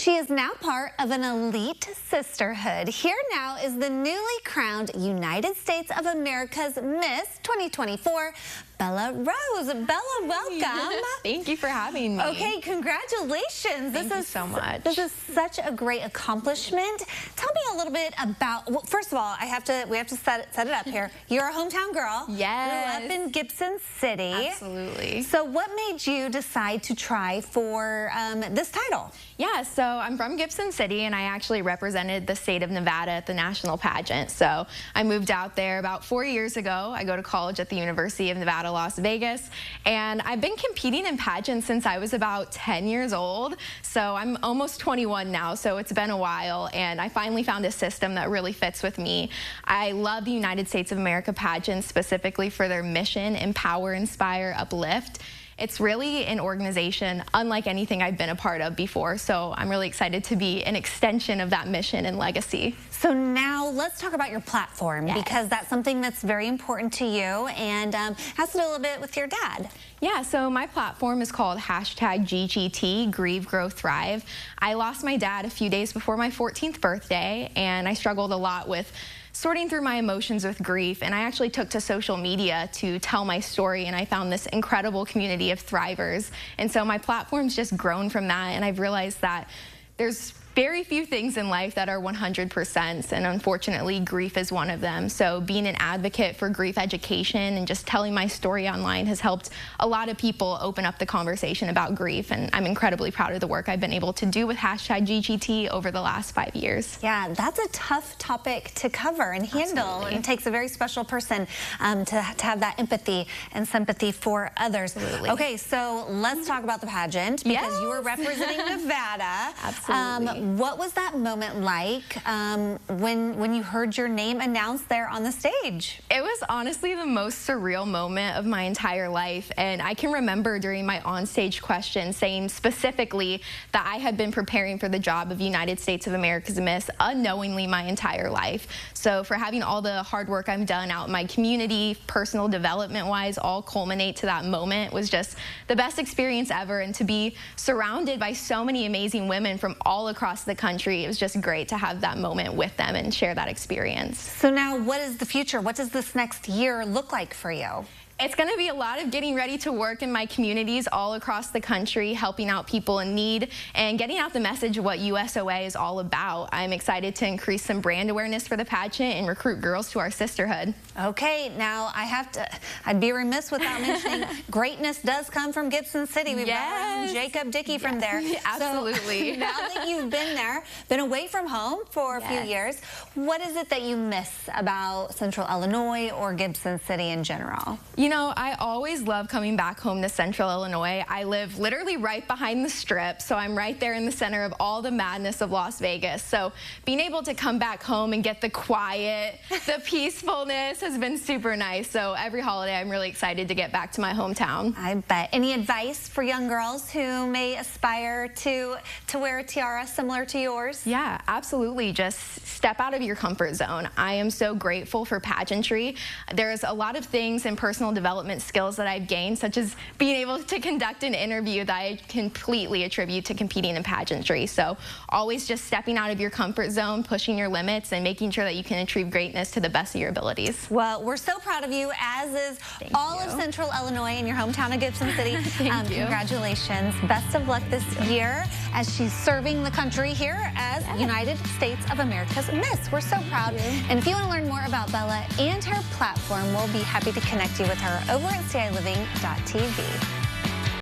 She is now part of an elite sisterhood. Here now is the newly crowned United States of America's Miss 2024, Bella Rose. Bella, welcome. Thank you for having me. Okay, congratulations. Thank you so much. This is such a great accomplishment. Tell me a little bit about, well, first of all, we have to set it up here. You're a hometown girl. Yes. Grew up in Gibson City. Absolutely. So what made you decide to try for this title? Yeah, so I'm from Gibson City, and I actually represented the state of Nevada at the national pageant. So I moved out there about 4 years ago. I go to college at the University of Nevada, Las Vegas, and I've been competing in pageants since I was about 10 years old. So I'm almost 21 now, so it's been a while, and I finally found a system that really fits with me. I love the United States of America pageants specifically for their mission: empower, inspire, uplift. It's really an organization unlike anything I've been a part of before, so I'm really excited to be an extension of that mission and legacy. So now let's talk about your platform, Yes. because that's something that's very important to you and has to do a little bit with your dad. Yeah, so my platform is called #GGT, Grieve, Grow, Thrive. I lost my dad a few days before my 14th birthday, and I struggled a lot with sorting through my emotions with grief, and I actually took to social media to tell my story, and I found this incredible community of thrivers. And so my platform's just grown from that, and I've realized that there's very few things in life that are 100%, and unfortunately grief is one of them. So being an advocate for grief education and just telling my story online has helped a lot of people open up the conversation about grief, and I'm incredibly proud of the work I've been able to do with #GGT over the last 5 years. Yeah, that's a tough topic to cover and handle. Absolutely. It takes a very special person to have that empathy and sympathy for others. Absolutely. Okay, so let's talk about the pageant, because you were Yes. representing Nevada. Absolutely. What was that moment like when you heard your name announced there on the stage? It was honestly the most surreal moment of my entire life, and I can remember during my onstage question saying specifically that I had been preparing for the job of United States of America's Miss unknowingly my entire life. So for having all the hard work I've done out in my community, personal development-wise, all culminate to that moment was just the best experience ever, and to be surrounded by so many amazing women from all across the country, it was just great to have that moment with them and share that experience. So now what is the future? What does this next year look like for you? It's going to be a lot of getting ready to work in my communities all across the country, helping out people in need and getting out the message of what USOA is all about. I'm excited to increase some brand awareness for the pageant and recruit girls to our sisterhood. Okay, now I'd be remiss without mentioning greatness does come from Gibson City. We've got Jacob Dickey from there. Absolutely. So, now that you've been there, been away from home for a few years, what is it that you miss about Central Illinois or Gibson City in general? You know, I always love coming back home to Central Illinois. I live literally right behind the Strip, so I'm right there in the center of all the madness of Las Vegas. So being able to come back home and get the quiet, the peacefulness has been super nice. So every holiday I'm really excited to get back to my hometown. I bet. Any advice for young girls who may aspire to wear a tiara similar to yours? Yeah, absolutely. Just step out of your comfort zone. I am so grateful for pageantry. There's a lot of things in personal development skills that I've gained, such as being able to conduct an interview, that I completely attribute to competing in pageantry. So always just stepping out of your comfort zone, pushing your limits, and making sure that you can achieve greatness to the best of your abilities. Well, we're so proud of you, as is all of Central Illinois and your hometown of Gibson City. Thank you. Congratulations. Best of luck this year as she's serving the country here as United States of America's Miss. We're so proud. And if you want to learn more about Bella and her platform, we'll be happy to connect you with her over at ciLiving.tv.